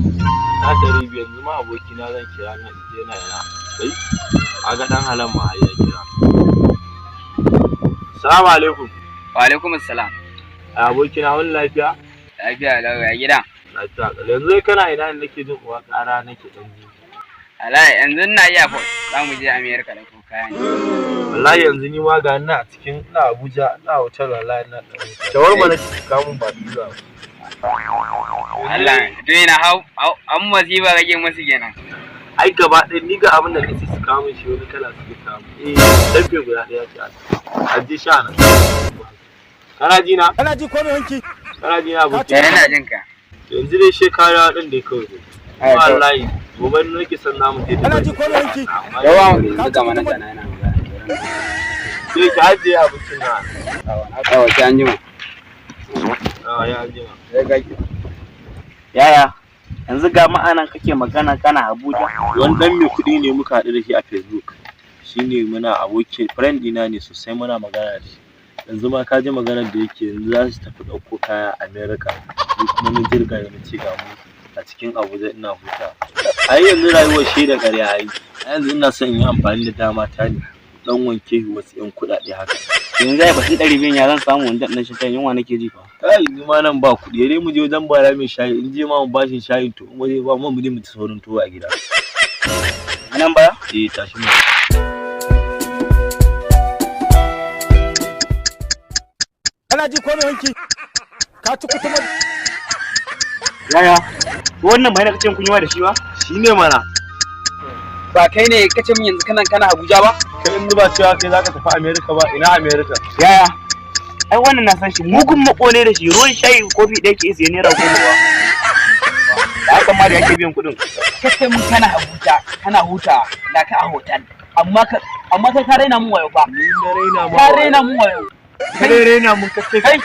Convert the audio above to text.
Na 500 yanzu ma abokina zan kira na je na yana. Kai, a ga dan halan ma ya kira. Assalamu alaikum. Wa alaikum assalam. Abokina wani lafiya? Lafiya lau ya gida. Lafiya. Yanzu kana ina ne nake jin uwa ƙara nake dan ji. Wallahi yanzu ina iya fa za mu je America da ko kaya ne. Wallahi yanzu ni ma ga ina cikin ina Abuja ina hotel wallahi ina dan. Shawarma nake kamun ba pizza. Allah to ina hau an masifa kake musu kenan. Ai gaba ɗaya ni ga abin da nake su kamun shi wani kala suke kamun. Dabbe guda ɗaya ce a ji sha na. Kana ji na? Kana ji ko me wanki? Kana ji na aboki? Ina jin ka. Yanzu dai shekara ɗin dai kawai. Wallahi gobe nake son namu je. Kana ji ko me wanki? Yawa yanzu ga mana tana yana magana. Sai ki ajiye abincin na. Yawa sai an jima. Ya jima. Yaya, yanzu ga ma'anan kake magana kana Abuja? Wani dan mai kuɗi ne muka haɗu da shi a Facebook. Shine muna aboki friend ina ne sosai muna magana da shi. Yanzu ma ka ji maganar da yake yanzu za su tafi ɗauko kaya America. Ni kuma mun jirga ne mun ci ga mu a cikin Abuja ina huta. Ai yanzu rayuwar shi da ƙarya ai. Yanzu ina son in yi amfani da dama ta ne dan wanke wasu 'yan kuɗaɗe haka. Yanzu zai bashi 200 ya zan samu wanda dan shi kan yunwa nake ji fa. Kai ni ma nan ba kuɗi dai mu je wajen bara mai shayi in je ma mu bashi shayi to in waje ba mu je mu ci saurin tuwo a gida. Nan baya? Tashi mu. Kana ji ko me wanki? Ka ci kutuma. Yaya, wannan bai na kace kun yi da shi ba? Shine mana. Ba kai ne kace min yanzu kana Abuja ba? Kai in ba cewa kai zaka tafi America ba ina America? Yaya, ai wannan na san shi mugun makone da shi ruwan shayi kofi ɗaya ke isa naira 10 ba. Da haka ma da yake biyan kuɗin. Kace min kana Abuja kana huta da ka a hotel. Amma kai ka raina mun wayo fa. Ni na raina ma. Ka raina mun wayo. Ka raina mun kace Kai